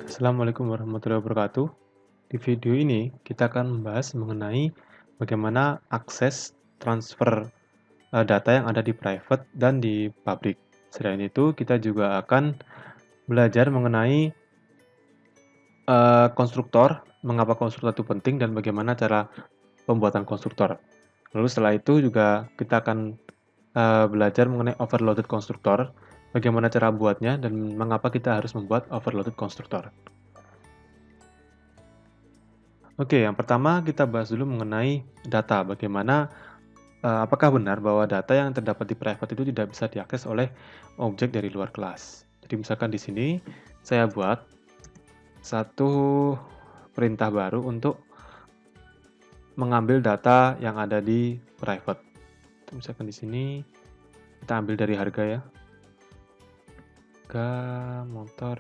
Assalamualaikum warahmatullahi wabarakatuh. Di video ini kita akan membahas mengenai bagaimana akses transfer data yang ada di private dan di public. Selain itu, kita juga akan belajar mengenai konstruktor, mengapa konstruktor itu penting dan bagaimana cara pembuatan konstruktor. Lalu setelah itu juga kita akan belajar mengenai overloaded konstruktor, bagaimana cara buatnya dan mengapa kita harus membuat overloaded konstruktor. Oke, yang pertama kita bahas dulu mengenai data. Bagaimana, apakah benar bahwa data yang terdapat di private itu tidak bisa diakses oleh objek dari luar kelas. Jadi misalkan di sini saya buat satu perintah baru untuk mengambil data yang ada di private. Misalkan di sini kita ambil dari harga ya. Harga motor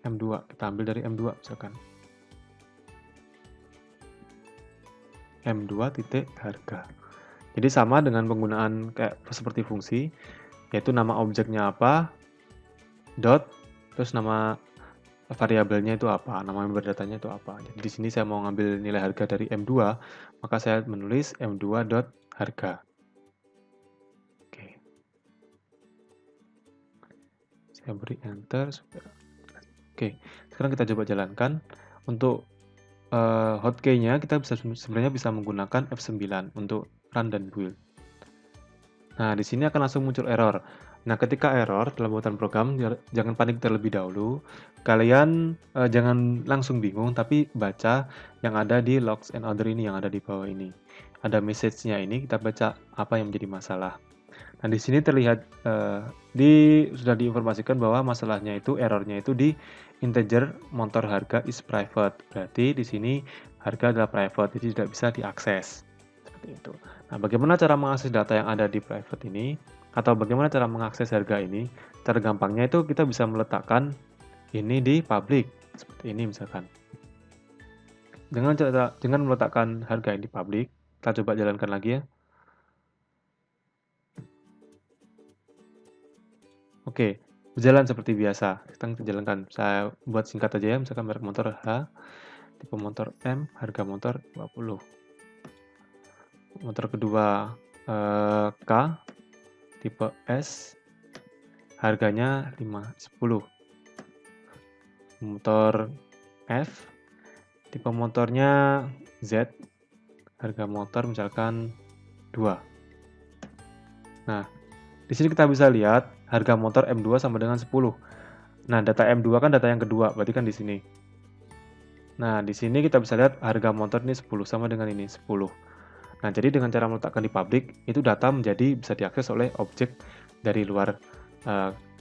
M2, kita ambil dari M2 misalkan. M2 titik harga. Jadi sama dengan penggunaan kayak seperti fungsi, yaitu nama objeknya apa, dot, terus nama variabelnya itu apa, nama member datanya itu apa. Jadi di sini saya mau ngambil nilai harga dari M2, maka saya menulis M2 dot harga. Oke. Saya beri enter. Oke, sekarang kita coba jalankan. Untuk hotkey-nya kita sebenarnya bisa menggunakan F9 untuk run dan build. Nah, di sini akan langsung muncul error. Nah, ketika error dalam pembuatan program, jangan panik terlebih dahulu. Kalian jangan langsung bingung, tapi baca yang ada di logs and order ini, yang ada di bawah ini. Ada message-nya ini, kita baca apa yang menjadi masalah. Nah, di sini terlihat sudah diinformasikan bahwa masalahnya itu, errornya itu di integer motor harga is private. Berarti di sini harga adalah private, jadi tidak bisa diakses. Seperti itu. Nah, bagaimana cara mengakses data yang ada di private ini? Atau bagaimana cara mengakses harga ini? Cara gampangnya itu kita bisa meletakkan ini di public. Seperti ini misalkan. Dengan meletakkan harga ini di public, kita coba jalankan lagi ya. Oke, berjalan seperti biasa. Kita jalankan. Saya buat singkat aja ya, misalkan merek motor H, tipe motor M, harga motor 20. Motor kedua K, tipe S, harganya 10. Motor F, tipe motornya Z, harga motor misalkan 2. Nah, di sini kita bisa lihat harga motor M2 sama dengan 10. Nah, data M2 kan data yang kedua, berarti kan di sini. Nah, di sini kita bisa lihat harga motor ini 10 sama dengan ini 10. Nah, jadi dengan cara meletakkan di public, itu data menjadi bisa diakses oleh objek dari luar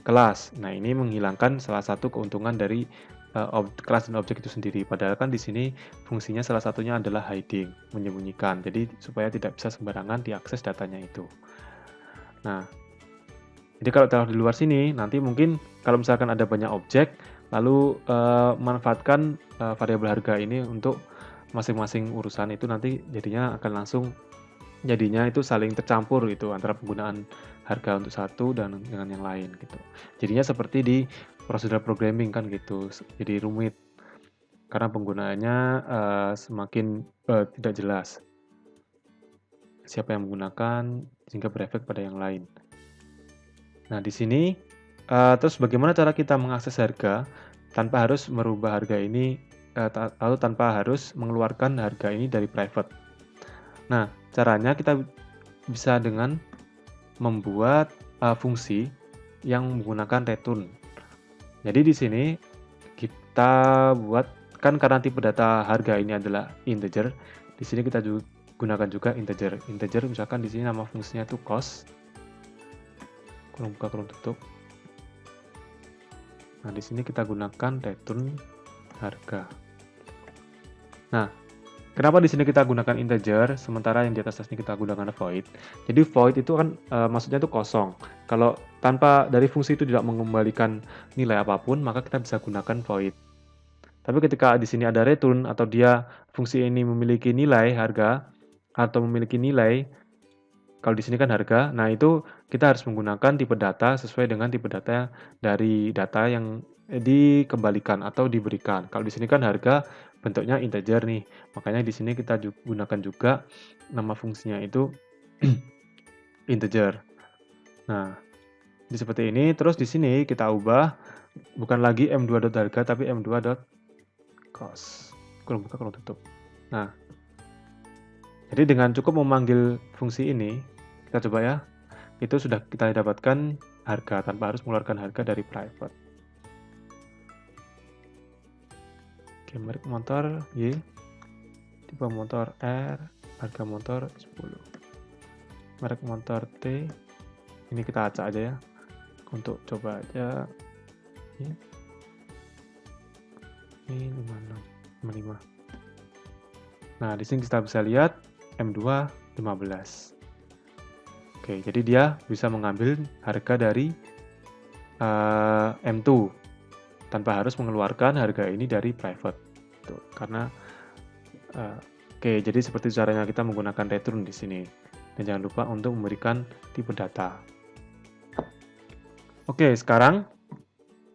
kelas. Nah, ini menghilangkan salah satu keuntungan dari kelas dan objek itu sendiri. Padahal kan di sini fungsinya salah satunya adalah hiding, menyembunyikan. Jadi supaya tidak bisa sembarangan diakses datanya itu. Nah, jadi kalau taruh di luar sini, nanti mungkin kalau misalkan ada banyak objek, lalu manfaatkan variabel harga ini untuk masing-masing urusan itu nanti jadinya akan langsung jadinya itu saling tercampur itu antara penggunaan harga untuk satu dan dengan yang lain gitu. Jadinya seperti di prosedural programming kan gitu, jadi rumit karena penggunaannya semakin tidak jelas. Siapa yang menggunakan sehingga berefek pada yang lain. Nah, di sini terus bagaimana cara kita mengakses harga tanpa harus merubah harga ini atau tanpa harus mengeluarkan harga ini dari private. Nah, caranya kita bisa dengan membuat fungsi yang menggunakan return. Jadi di sini kita buat kan karena tipe data harga ini adalah integer, di sini kita gunakan juga integer. Integer misalkan di sini nama fungsinya itu cost. Kurung buka kurung tutup. Nah, di sini kita gunakan return harga. Nah, kenapa di sini kita gunakan integer, sementara yang di atas ini kita gunakan void? Jadi void itu kan maksudnya itu kosong. Kalau tanpa dari fungsi itu tidak mengembalikan nilai apapun, maka kita bisa gunakan void. Tapi ketika di sini ada return atau dia fungsi ini memiliki nilai harga atau memiliki nilai, kalau di sini kan harga, nah itu kita harus menggunakan tipe data sesuai dengan tipe data dari data yang dikembalikan atau diberikan. Kalau di sini kan harga bentuknya integer nih, makanya di sini kita gunakan juga nama fungsinya itu integer. Nah, jadi seperti ini. Terus di sini kita ubah bukan lagi m2.harga tapi m2.cost. Kurung buka, kurung tutup. Nah, jadi dengan cukup memanggil fungsi ini, kita coba ya, itu sudah kita dapatkan harga tanpa harus mengeluarkan harga dari private. Oke, merek motor Y, tipe motor R, harga motor 10. Merek motor T, ini kita acak aja ya, untuk coba aja. Ini 56, 55. Nah, di sini kita bisa lihat M2 15. Oke, jadi dia bisa mengambil harga dari M2 tanpa harus mengeluarkan harga ini dari private. Tuh, karena oke, jadi seperti caranya kita menggunakan return di sini. Dan jangan lupa untuk memberikan tipe data. Oke, sekarang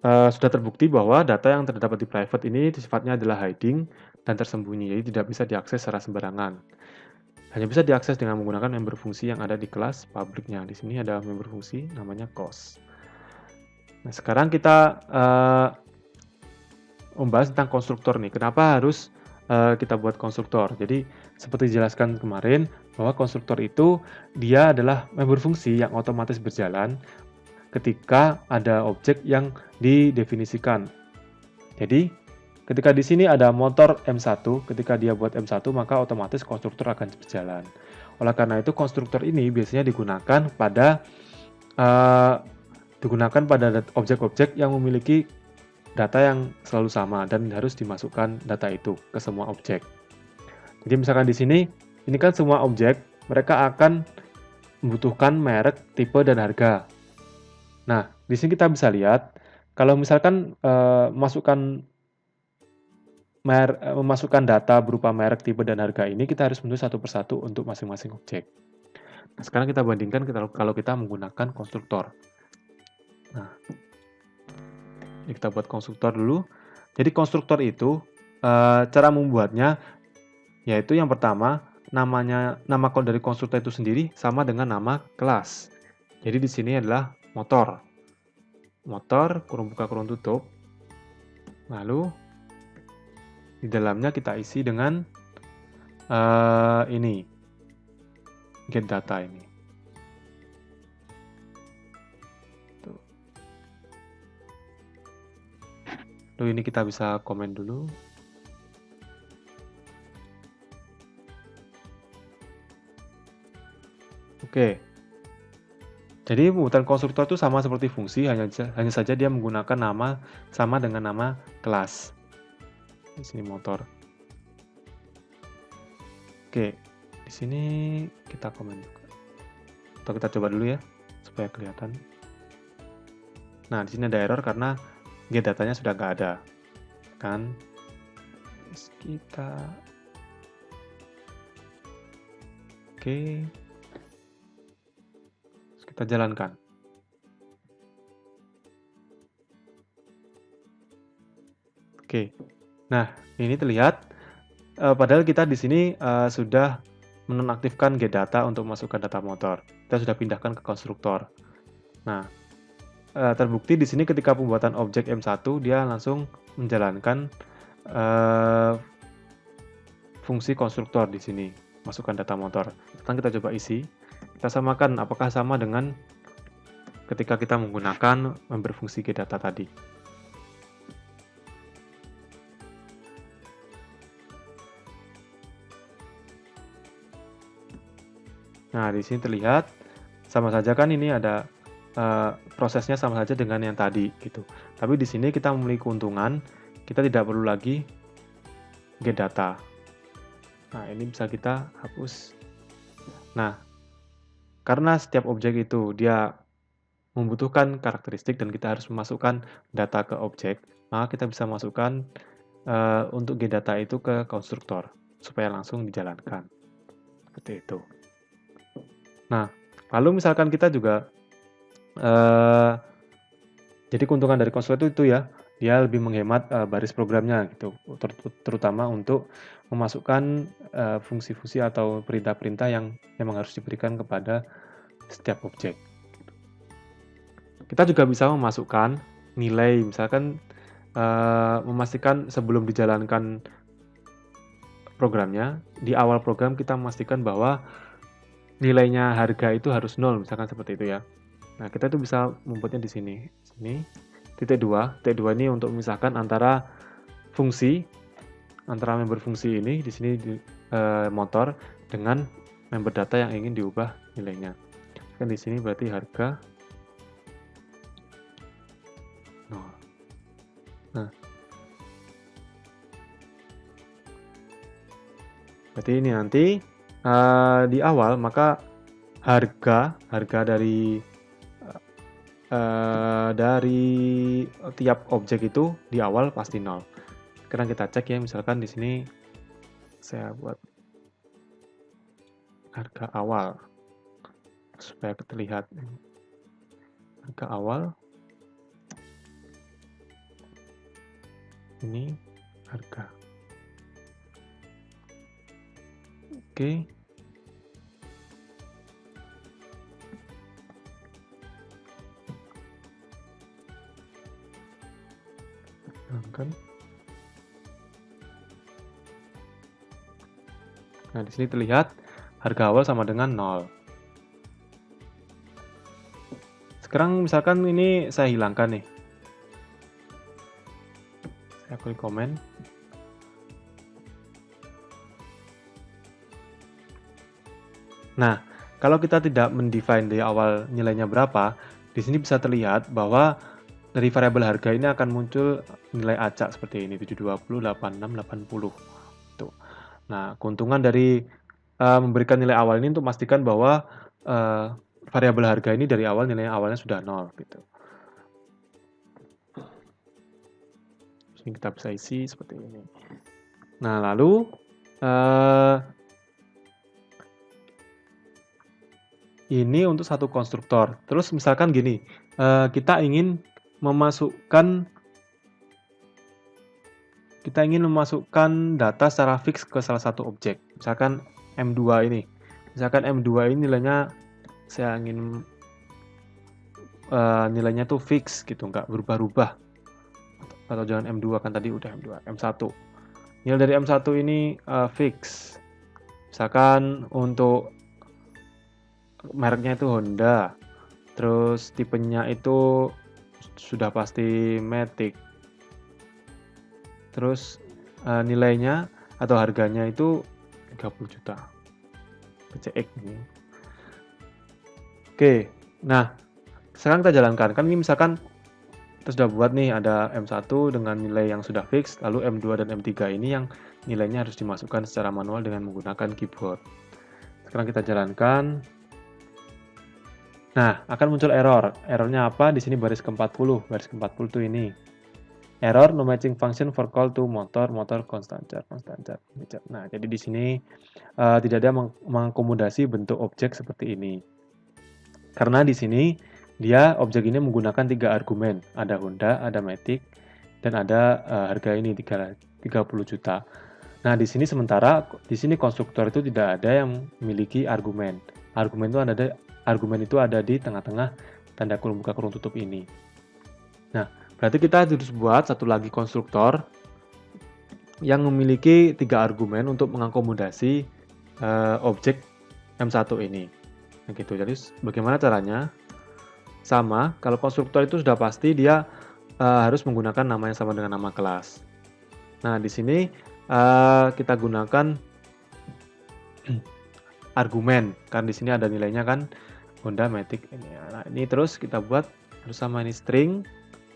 sudah terbukti bahwa data yang terdapat di private ini sifatnya adalah hiding dan tersembunyi, jadi tidak bisa diakses secara sembarangan. Hanya bisa diakses dengan menggunakan member fungsi yang ada di kelas publiknya. Di sini ada member fungsi namanya cost. Nah, sekarang kita membahas tentang konstruktor nih. Kenapa harus kita buat konstruktor? Jadi seperti dijelaskan kemarin bahwa konstruktor itu dia adalah member fungsi yang otomatis berjalan ketika ada objek yang didefinisikan. Jadi ketika di sini ada motor M1, ketika dia buat M1 maka otomatis konstruktor akan berjalan. Oleh karena itu konstruktor ini biasanya digunakan pada objek-objek yang memiliki data yang selalu sama dan harus dimasukkan data itu ke semua objek. Jadi misalkan di sini, ini kan semua objek, mereka akan membutuhkan merek, tipe, dan harga. Nah, di sini kita bisa lihat, kalau misalkan memasukkan data berupa merek, tipe, dan harga ini, kita harus menulis satu persatu untuk masing-masing objek. Nah, sekarang kita bandingkan kalau kita menggunakan konstruktor. Nah, kita buat konstruktor dulu. Jadi konstruktor itu cara membuatnya yaitu yang pertama nama dari konstruktor itu sendiri sama dengan nama kelas. Jadi di sini adalah motor. Motor kurung buka kurung tutup. Lalu di dalamnya kita isi dengan ini get data ini. Lalu ini kita bisa komen dulu. Oke. Jadi pembuatan konstruktor itu sama seperti fungsi, hanya saja dia menggunakan nama sama dengan nama kelas. Di sini motor. Oke. Di sini kita komen juga. Atau kita coba dulu ya supaya kelihatan. Nah, di sini ada error karena get datanya sudah nggak ada, kan? Terus kita jalankan. Oke, nah ini terlihat. Padahal kita di sini sudah menonaktifkan get data untuk masukkan data motor. Kita sudah pindahkan ke konstruktor. Nah, terbukti di sini ketika pembuatan objek M1 dia langsung menjalankan fungsi konstruktor di sini, masukkan data motor. Sekarang kita coba isi, kita samakan apakah sama dengan ketika kita menggunakan member fungsi get data tadi. Nah, di sini terlihat sama saja kan, ini ada prosesnya sama saja dengan yang tadi gitu. Tapi di sini kita memiliki keuntungan, kita tidak perlu lagi get data. Nah, ini bisa kita hapus. Nah, karena setiap objek itu dia membutuhkan karakteristik dan kita harus memasukkan data ke objek, maka kita bisa masukkan untuk get data itu ke konstruktor supaya langsung dijalankan. Seperti itu. Nah, lalu misalkan kita juga jadi keuntungan dari konstruktor itu ya, dia lebih menghemat baris programnya gitu, terutama untuk memasukkan fungsi-fungsi atau perintah-perintah yang memang harus diberikan kepada setiap objek. Kita juga bisa memasukkan nilai, misalkan memastikan sebelum dijalankan programnya, di awal program kita memastikan bahwa nilainya harga itu harus 0, misalkan seperti itu ya. Nah, kita itu bisa membuatnya di sini. Sini, titik 2. Titik 2 ini untuk memisahkan antara fungsi, antara member fungsi ini, di sini motor, dengan member data yang ingin diubah nilainya. Kan di sini berarti harga 0. Nah, berarti ini nanti di awal, maka harga dari tiap objek itu di awal pasti 0. Sekarang kita cek ya, misalkan di sini saya buat harga awal supaya terlihat. Harga awal ini harga. Oke. Kan. Nah, di sini terlihat harga awal sama dengan 0. Sekarang misalkan ini saya hilangkan nih. Saya klik komen. Nah, kalau kita tidak mendefine dari awal nilainya berapa, di sini bisa terlihat bahwa dari variabel harga ini akan muncul nilai acak seperti ini, 720, 86, 80. Tuh. Nah, keuntungan dari memberikan nilai awal ini untuk memastikan bahwa variabel harga ini dari awal nilainya awalnya sudah 0 gitu. Ini kita bisa isi seperti ini. Nah, lalu ini untuk satu konstruktor. Terus misalkan gini, kita ingin memasukkan data secara fix ke salah satu objek. Misalkan M2 ini. Misalkan M2 ini nilainya saya ingin nilainya tuh fix gitu, nggak berubah-ubah. Atau jangan M2, kan tadi udah M2, M1. Nilai dari M1 ini fix. Misalkan untuk mereknya itu Honda. Terus tipenya itu sudah pasti Matic. Terus nilainya atau harganya itu 30 juta. PCX ini. Oke, nah sekarang kita jalankan. Kan ini misalkan kita sudah buat nih ada M1 dengan nilai yang sudah fix, lalu M2 dan M3 ini yang nilainya harus dimasukkan secara manual dengan menggunakan keyboard. Sekarang kita jalankan. Nah, akan muncul error. Errornya apa? Di sini baris ke-40. Baris ke-40 itu ini. Error no matching function for call to motor constant char. Nah, jadi di sini tidak ada mengakomodasi bentuk objek seperti ini. Karena di sini dia objek ini menggunakan 3 argumen. Ada Honda, ada Matic, dan ada harga ini 30 juta. Nah, di sini sementara di sini konstruktor itu tidak ada yang memiliki argumen. Argumen itu ada di tengah-tengah tanda kurung buka kurung tutup ini. Nah, berarti kita harus buat satu lagi konstruktor yang memiliki 3 argumen untuk mengakomodasi objek M1 ini. Nah, gitu. Jadi bagaimana caranya? Sama, kalau konstruktor itu sudah pasti dia harus menggunakan nama yang sama dengan nama kelas. Nah, di sini kita gunakan argumen, karena di sini ada nilainya kan Honda Matic ini. Nah, ini terus kita buat harus sama ini string,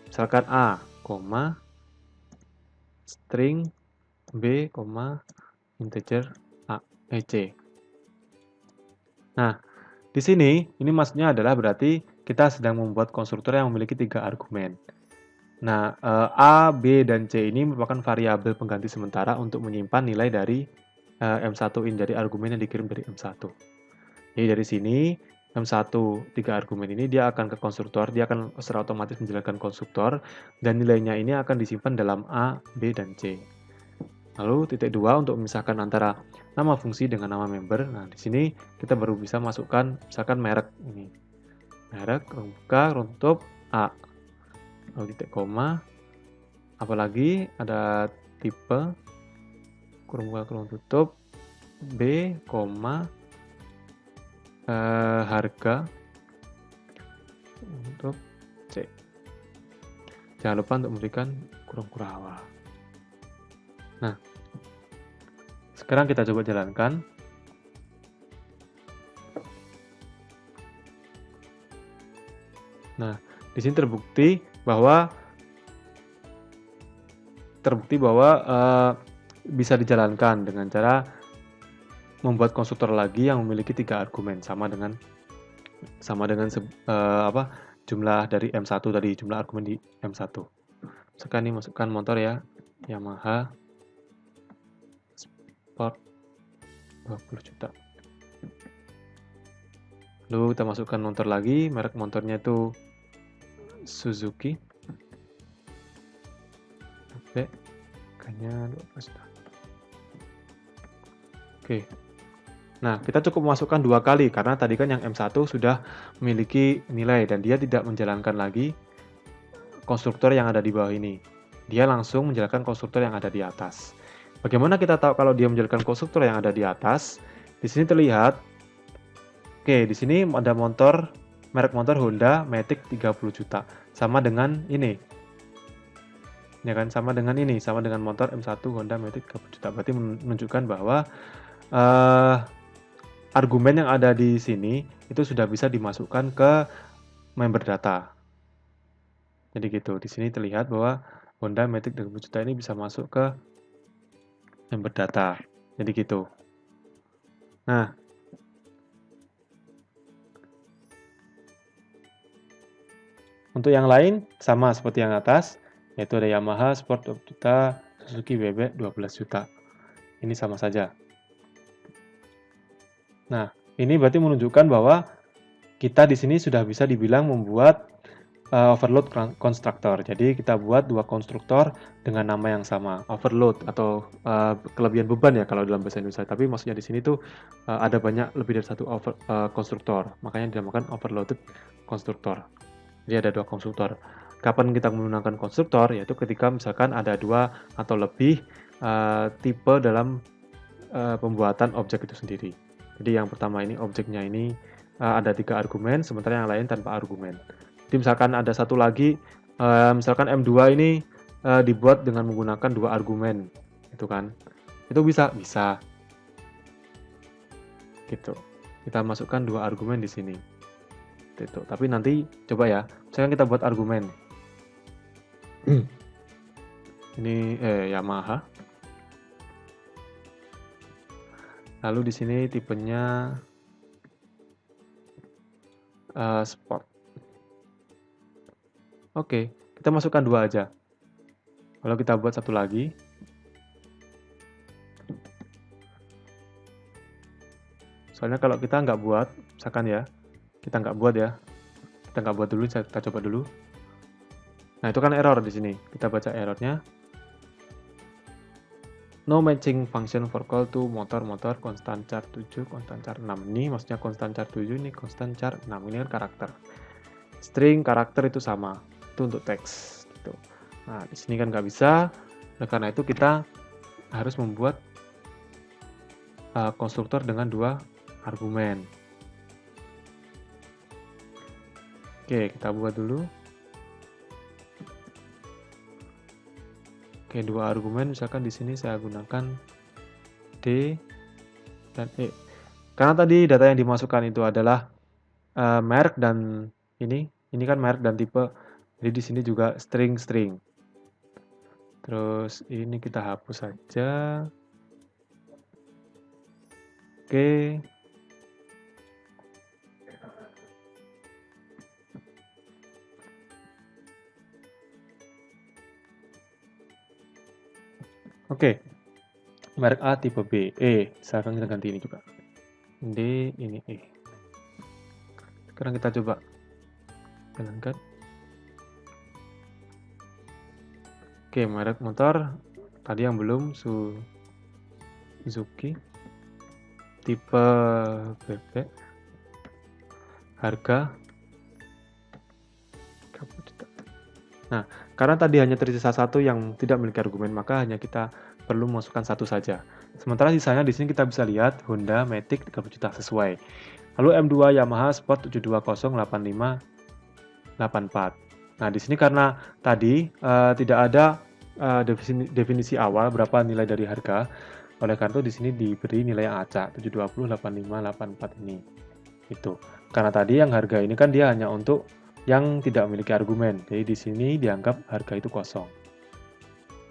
misalkan A, string B, integer C. Nah, di sini ini maksudnya adalah berarti kita sedang membuat konstruktor yang memiliki 3 argumen. Nah, A, B, dan C ini merupakan variabel pengganti sementara untuk menyimpan nilai dari M1 ini, dari argumen yang dikirim dari M1. Jadi dari sini M1 3 argumen ini dia akan ke konstruktor, dia akan secara otomatis menjalankan konstruktor dan nilainya ini akan disimpan dalam A, B, dan C. Lalu titik 2 untuk memisahkan antara nama fungsi dengan nama member. Nah, di sini kita baru bisa masukkan misalkan merek ini. Merek, kurung buka, kurung tutup, A. Lalu titik koma. Apalagi ada tipe, kurung buka, kurung tutup, B, koma, harga untuk C. Jangan lupa untuk memberikan kurung kurawa. Nah, sekarang kita coba jalankan. Nah, di sini terbukti bahwa bisa dijalankan dengan cara membuat konstruktor lagi yang memiliki 3 argumen sama dengan jumlah dari M1 tadi, jumlah argumen di M1. Sekarang ini masukkan motor ya, Yamaha Sport 20 juta. Lalu kita masukkan motor lagi, merek motornya itu Suzuki. Oke, kayaknya 12 juta. Oke. Nah, kita cukup memasukkan 2 kali karena tadi kan yang M1 sudah memiliki nilai dan dia tidak menjalankan lagi konstruktor yang ada di bawah ini. Dia langsung menjalankan konstruktor yang ada di atas. Bagaimana kita tahu kalau dia menjalankan konstruktor yang ada di atas? Di sini terlihat, oke, di sini ada merek motor Honda Matic 30 juta. Sama dengan ini. Ya kan, sama dengan motor M1 Honda Matic 30 juta. Berarti menunjukkan bahwa argumen yang ada di sini itu sudah bisa dimasukkan ke member data. Jadi gitu, di sini terlihat bahwa Honda Matic 30 juta ini bisa masuk ke member data. Jadi gitu. Nah, untuk yang lain sama seperti yang atas, yaitu ada Yamaha Sport 20 juta, Suzuki Bebek 12 juta. Ini sama saja. Nah, ini berarti menunjukkan bahwa kita di sini sudah bisa dibilang membuat overload konstruktor. Jadi kita buat 2 konstruktor dengan nama yang sama. Overload atau kelebihan beban ya kalau dalam bahasa Indonesia. Tapi maksudnya di sini tuh ada lebih dari satu konstruktor. Makanya dinamakan overloaded konstruktor. Jadi ada 2 konstruktor. Kapan kita menggunakan konstruktor? Yaitu ketika misalkan ada 2 atau lebih tipe dalam pembuatan objek itu sendiri. Jadi yang pertama ini objeknya ini ada 3 argumen, sementara yang lain tanpa argumen. Jadi misalkan ada satu lagi, misalkan M2 ini dibuat dengan menggunakan 2 argumen, itu kan? Itu bisa. Gitu. Kita masukkan 2 argumen di sini. Gitu. Tapi nanti coba ya, misalkan kita buat argumen. Ini Yamaha. Lalu di sini tipenya Sport. Oke, kita masukkan 2 aja. Kalau kita buat satu lagi. Soalnya kalau kita nggak buat, misalkan ya, kita nggak buat dulu, kita coba dulu. Nah, itu kan error di sini. Kita baca errornya. No matching function for call to motor constant char 7, constant char 6. Ini maksudnya constant char 7, ini constant char 6. Ini kan karakter. String, karakter itu sama. Itu untuk teks. Gitu. Nah, di sini kan nggak bisa. Nah, karena itu kita harus membuat konstruktor dengan 2 argumen. Oke, kita buat dulu. Oke, 2 argumen, misalkan di sini saya gunakan D dan E. Karena tadi data yang dimasukkan itu adalah merek dan ini kan merek dan tipe. Jadi di sini juga string. Terus ini kita hapus saja. Oke. Oke, merek A tipe B, E, misalkan kita ganti ini juga, D, ini E. Sekarang kita coba jalankan. Oke, merek motor tadi yang belum Suzuki, tipe bebek, harga 30 juta. Nah, karena tadi hanya tersisa satu yang tidak memiliki argumen, maka hanya kita perlu masukkan satu saja. Sementara sisanya di sini kita bisa lihat Honda Matic 30 juta sesuai. Lalu M2 Yamaha Sport 7208584. Nah, di sini karena tadi tidak ada definisi awal berapa nilai dari harga, oleh karena itu di sini diberi nilai yang acak 7208584 ini. Itu. Karena tadi yang harga ini kan dia hanya untuk yang tidak memiliki argumen. Jadi di sini dianggap harga itu kosong.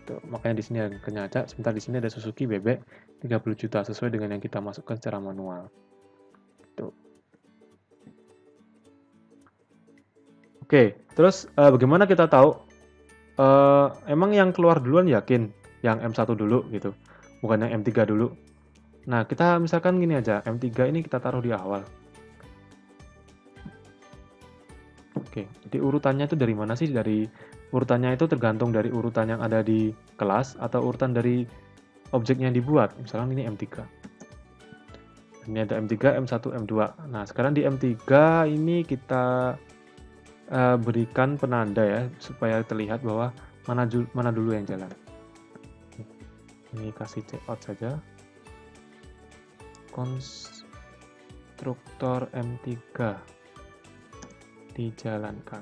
Tuh, makanya di sini harganya acak, sementara di sini ada Suzuki bebek 30 juta sesuai dengan yang kita masukkan secara manual. Tuh. Oke, terus bagaimana kita tahu emang yang keluar duluan yakin yang M1 dulu gitu, bukan yang M3 dulu. Nah, kita misalkan gini aja, M3 ini kita taruh di awal. Oke, jadi urutannya itu dari mana sih? Dari urutannya itu tergantung dari urutan yang ada di kelas atau urutan dari objeknya yang dibuat. Misalkan ini M3. Ini ada M3, M1, M2. Nah, sekarang di M3 ini kita berikan penanda ya, supaya terlihat bahwa mana dulu yang jalan. Ini kasih checkout saja. Konstruktor M3 dijalankan.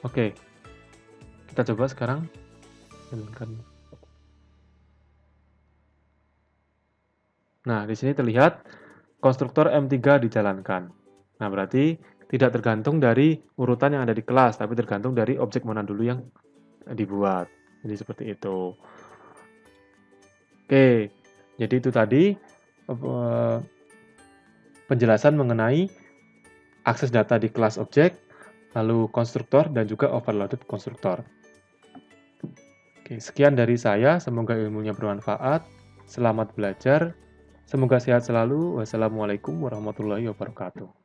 Oke, kita coba sekarang jalankan. Nah, di sini terlihat konstruktor M3 dijalankan. Nah, berarti tidak tergantung dari urutan yang ada di kelas, tapi tergantung dari objek mana dulu yang dibuat. Jadi seperti itu. Oke, jadi itu tadi penjelasan mengenai akses data di kelas objek, lalu konstruktor, dan juga overloaded konstruktor. Oke, sekian dari saya. Semoga ilmunya bermanfaat. Selamat belajar. Semoga sehat selalu. Wassalamualaikum warahmatullahi wabarakatuh.